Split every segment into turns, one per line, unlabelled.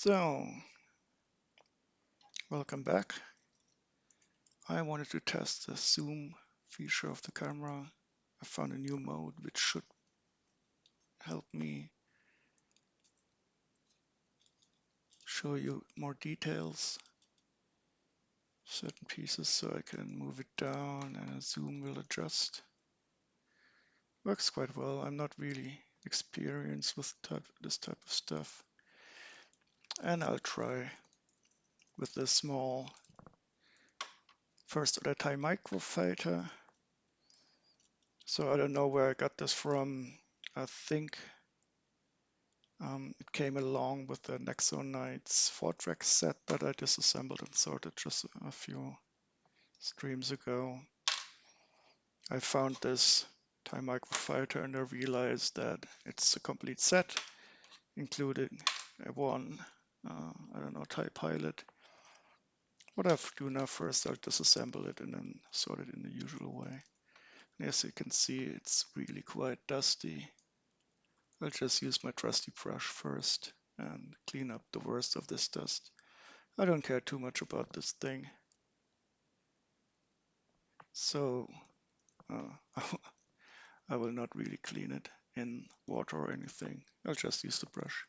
So, welcome back. I wanted to test the zoom feature of the camera. I found a new mode which should help me show you more details, certain pieces, so I can move it down and the zoom will adjust. Works quite well. I'm not really experienced with this type of stuff. And I'll try with the small first order Thai Microfighter. So I don't know where I got this from. I think it came along with the Nexo Knights 4-track set that I disassembled and sorted just a few streams ago. I found this Thai Microfighter and I realized that it's a complete set, including one, I don't know, Thai pilot. What I have to do now first, I'll disassemble it and then sort it in the usual way. And as you can see, it's really quite dusty. I'll just use my trusty brush first and clean up the worst of this dust. I don't care too much about this thing. So I will not really clean it in water or anything. I'll just use the brush.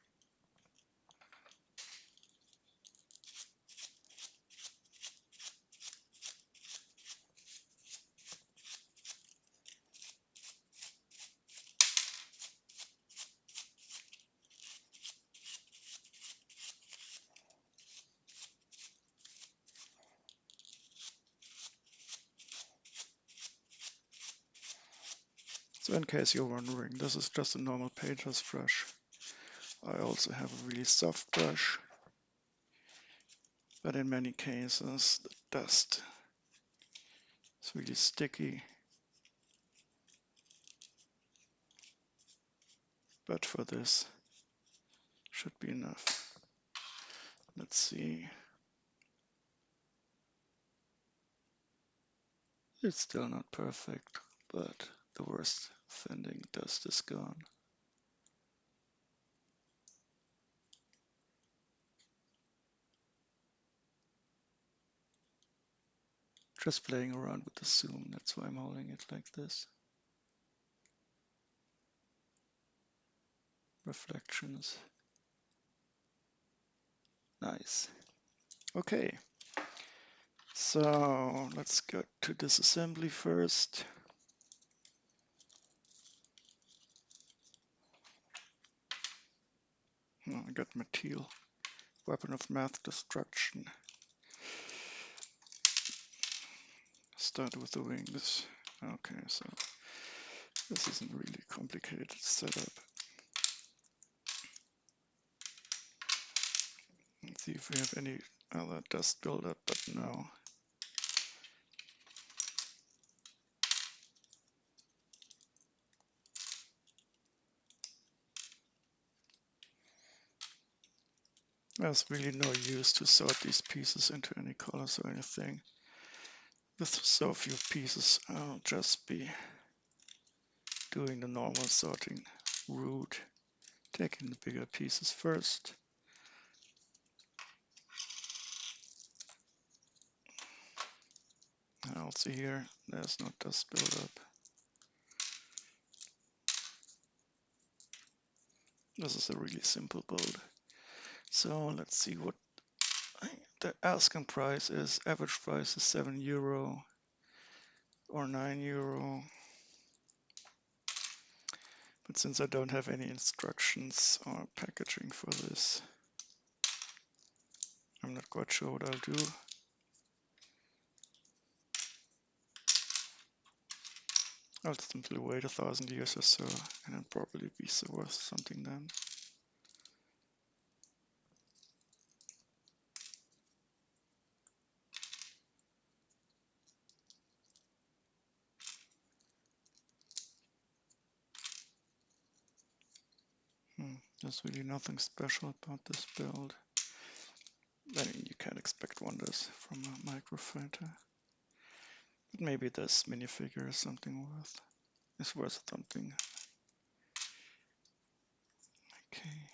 So in case you're wondering, this is just a normal painter's brush. I also have a really soft brush, but in many cases the dust is really sticky. But for this, should be enough. Let's see. It's still not perfect, but the worst offending dust is gone. Just playing around with the zoom, that's why I'm holding it like this. Reflections. Nice. Okay, so let's go to disassembly first. Oh, I got Material, Weapon of Mass Destruction. Start with the wings. Okay, so this isn't really complicated setup. Let's see if we have any other dust buildup, but no. There's really no use to sort these pieces into any colors or anything. With so few pieces, I'll just be doing the normal sorting route, taking the bigger pieces first. And also here, there's no dust buildup. This is a really simple build. So let's see what the asking price is. Average price is €7 or €9. But since I don't have any instructions or packaging for this, I'm not quite sure what I'll do. I'll simply wait 1,000 years or so and then probably be worth something then. There's really nothing special about this build. I mean, you can't expect wonders from a Microfighter. But maybe this minifigure is something worth something. Okay.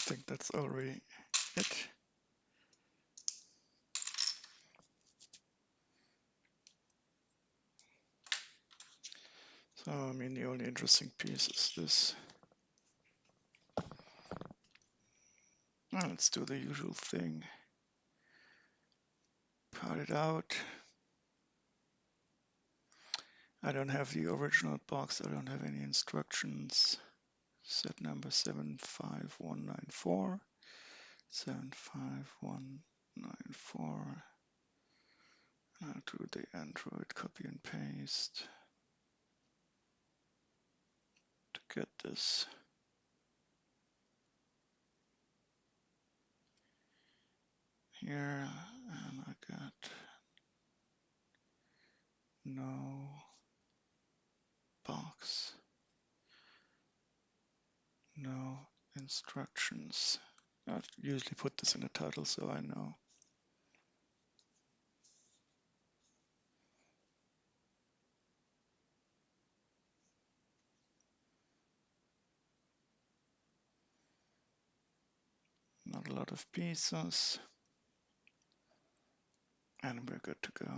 think that's already it. So, I mean, the only interesting piece is this. Well, let's do the usual thing. Cut it out. I don't have the original box. I don't have any instructions. Set number 75194. 75194. I'll do the Android copy and paste to get this. Here, and I got no box, no instructions. I usually put this in the title so I know. Not a lot of pieces. And we're good to go.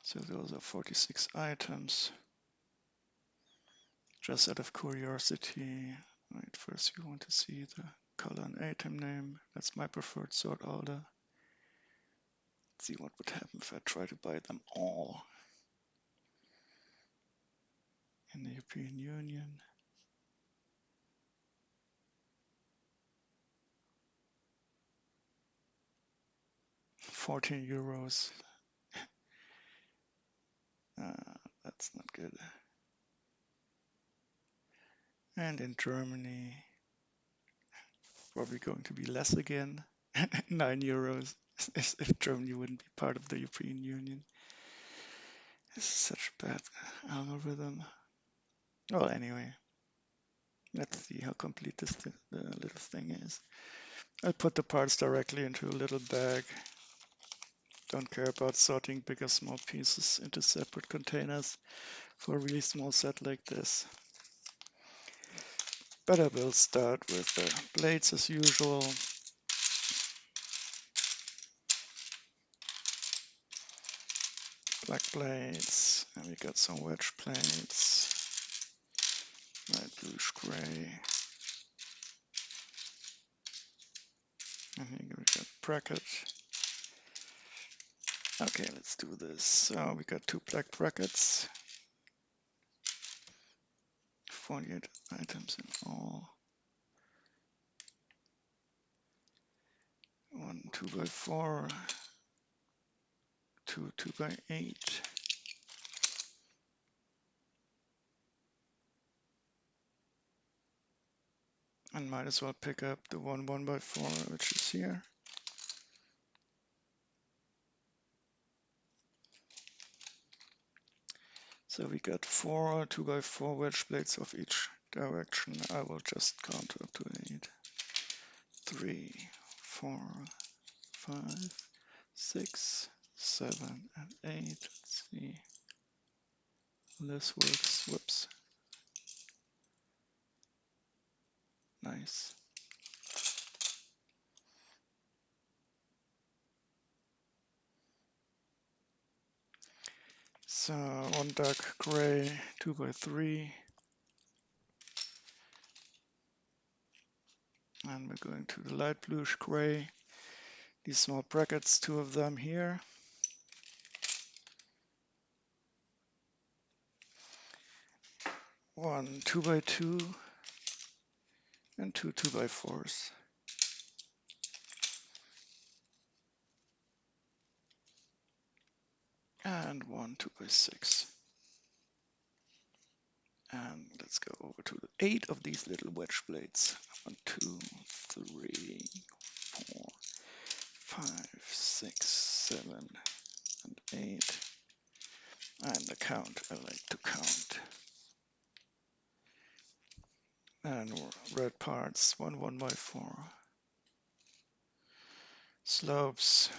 So those are 46 items. Just out of curiosity, right, first you want to see the color and item name. That's my preferred sort order. Let's see what would happen if I try to buy them all in the European Union. €14. That's not good. And in Germany, probably going to be less again. €9 if Germany wouldn't be part of the European Union. This is such a bad algorithm. Well, anyway, let's see how complete the little thing is. I'll put the parts directly into a little bag. Don't care about sorting big or small pieces into separate containers for a really small set like this. But I will start with the blades as usual. Black blades, and we got some wedge plates, light bluish gray, and here we got bracket. Okay, let's do this. So we got 2 black brackets, 48 items in all. 1 2x4, 2 2x8. And might as well pick up the 1 1x4, which is here. So we got 4 2x4 wedge plates of each direction. I will just count up to 8. 3, 4, 5, 6, 7, and 8. Let's see. This works. Whoops. Nice. So 1 dark gray, 2x3. And we're going to the light bluish gray. These small brackets, 2 of them here. 1 2x2 and 2 2x4s. And 1 2x6. And let's go over to the 8 of these little wedge blades. 1 2 3 4 5 6 7 and 8. And the count, I like to count. And red parts, 1 1x4. Slopes,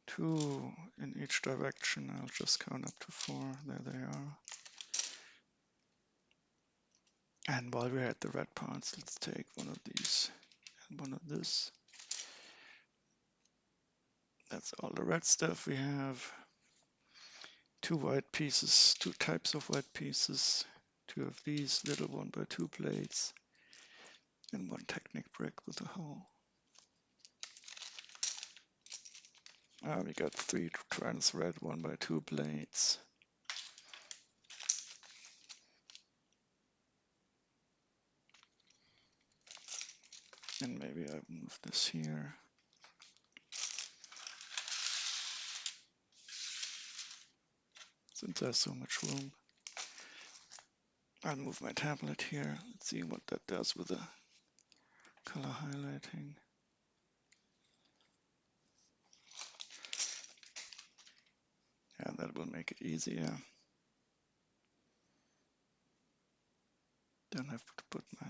2 in each direction. I'll just count up to 4. There they are. And while we're at the red parts, let's take one of these and one of this. That's all the red stuff we have. Two white pieces, two types of white pieces, two of these little 1x2 plates, and one Technic brick with a hole. We got three trans red 1x2 plates. And maybe I move this here. Since there's so much room. I'll move my tablet here. Let's see what that does with the color highlighting. Yeah, that will make it easier. Don't have to put my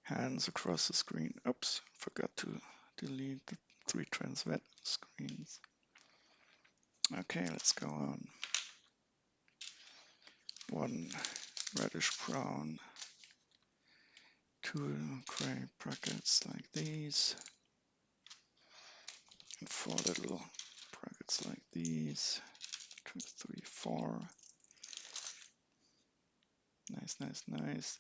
hands across the screen. Oops, forgot to delete the three transvet screens. Okay, let's go on. One reddish brown, two gray brackets like these, and four little brackets like these. 2, 3, 4. Nice, nice, nice.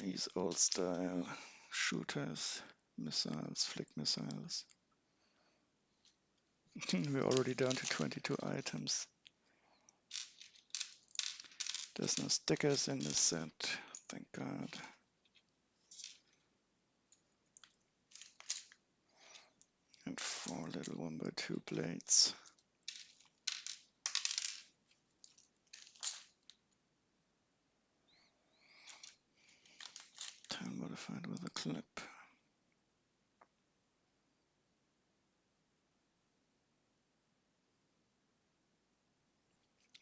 These old style shooters, missiles, flick missiles. We're already down to 22 items. There's no stickers in this set, thank God. And four little 1x2 plates. 10 modified with a clip.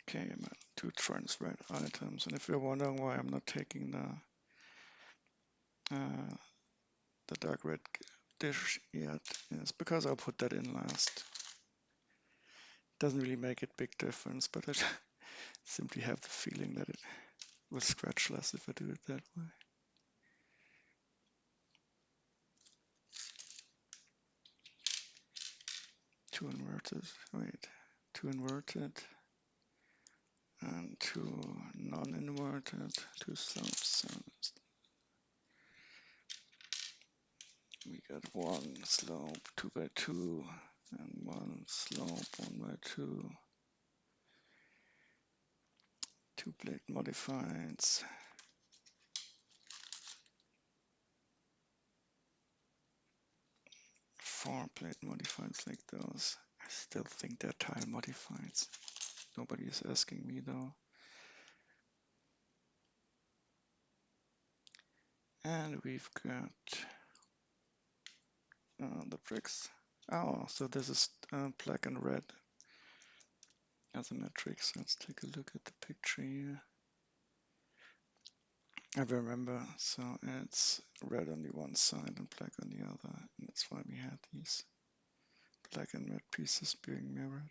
Okay, I'm at 2 trans-red items, and if you're wondering why I'm not taking the dark red dish yet, it's because I'll put that in last. Doesn't really make a big difference, but I simply have the feeling that it will scratch less if I do it that way. Two inverted, and two non-inverted, two slopes. We got one slope 2x2 and one slope 1x2. Two plate modifieds. Four plate modifieds like those. I still think they're tile modifieds. Nobody is asking me though. And we've got the bricks. Oh, so this is black and red as a matrix. Let's take a look at the picture here. I remember, so it's red on the one side and black on the other, and that's why we had these black and red pieces being mirrored.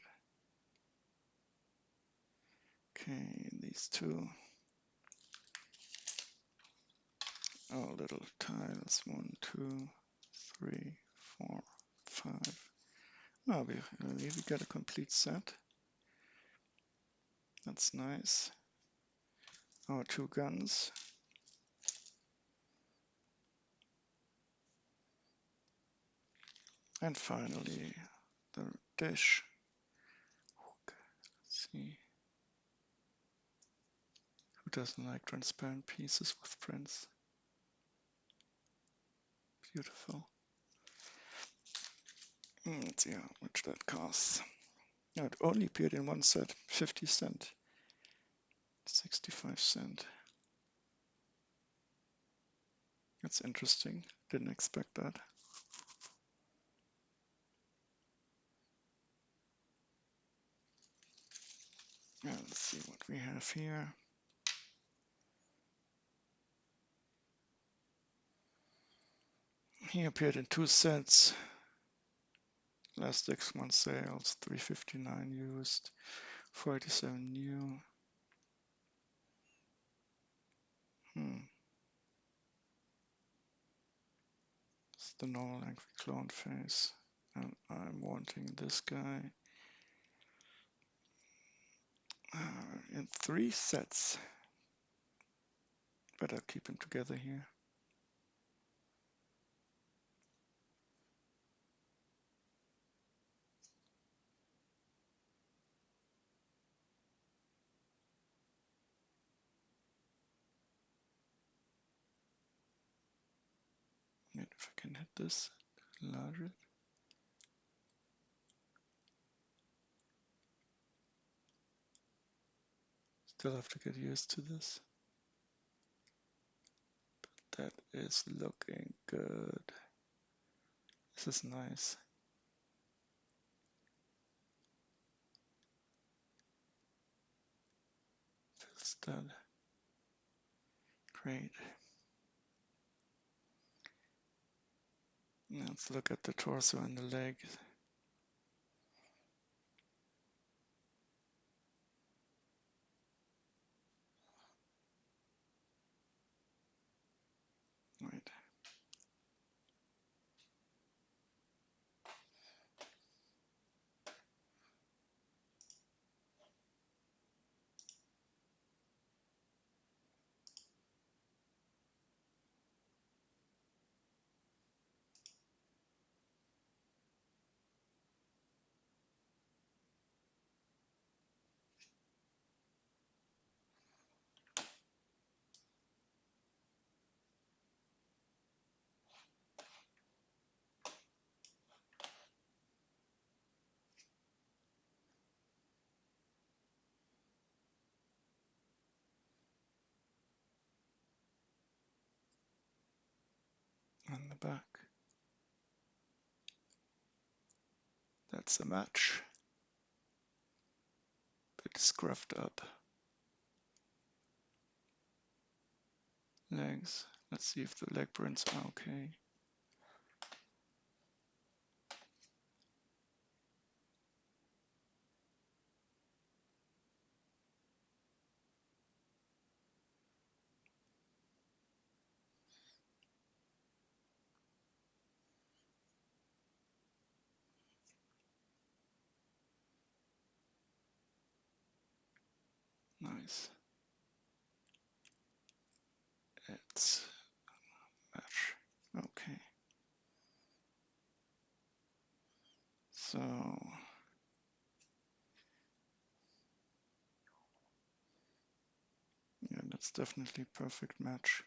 Okay, these two. Oh, little tiles. 1, 2, 3, 4, 5. Oh, we got a complete set. That's nice. Our two guns. And finally, the dish. Let's see. Who doesn't like transparent pieces with prints? Beautiful. Let's see how much that costs. No, it only appeared in one set, 50 cents. 65 cents. That's interesting. Didn't expect that. Yeah, let's see what we have here. He appeared in 2 sets. Last 6 months sales, 359 used, 47 new. It's the normal angry clone face. And I'm wanting this guy in 3 sets. Better keep them together here. And if I can hit this, enlarge it. Still have to get used to this. That is looking good. This is nice. Feels that great. Now let's look at the torso and the leg. Right. On the back. That's a match. Bit scruffed up. Legs. Let's see if the leg prints are okay. Nice. It's match. Okay. So yeah, that's definitely perfect match.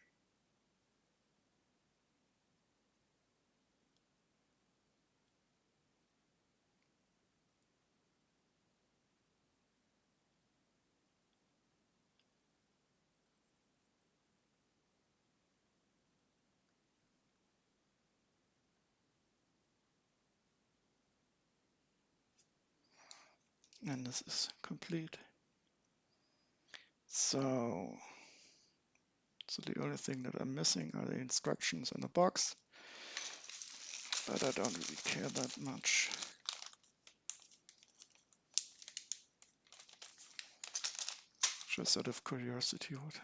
And this is complete. So the only thing that I'm missing are the instructions in the box, but I don't really care that much. Just out of curiosity, what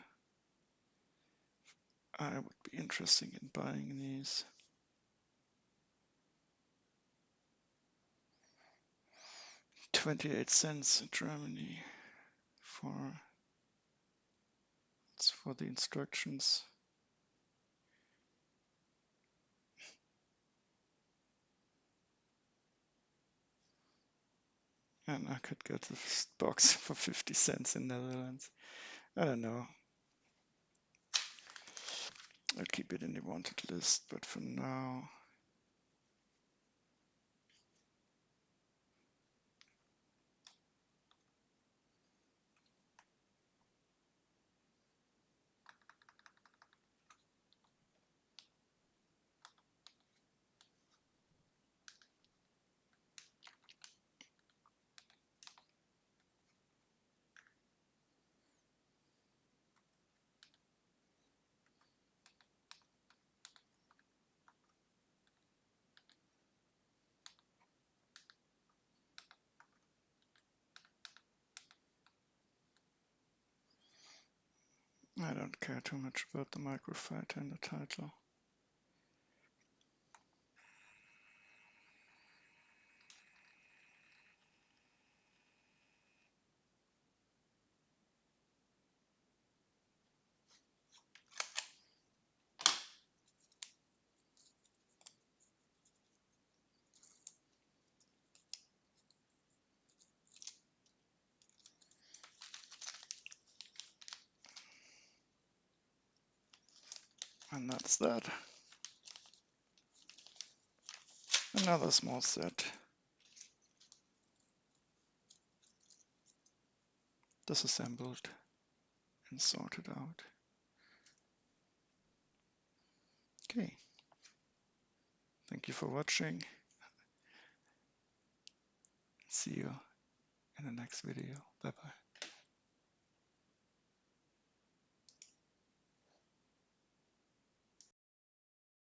I would be interested in buying these. 28 cents in Germany for the instructions. And I could get this box for 50 cents in Netherlands. I don't know. I'll keep it in the wanted list, but for now, I don't care too much about the Microfighter in the title. And that's that. Another small set. Disassembled and sorted out. Okay. Thank you for watching. See you in the next video. Bye bye.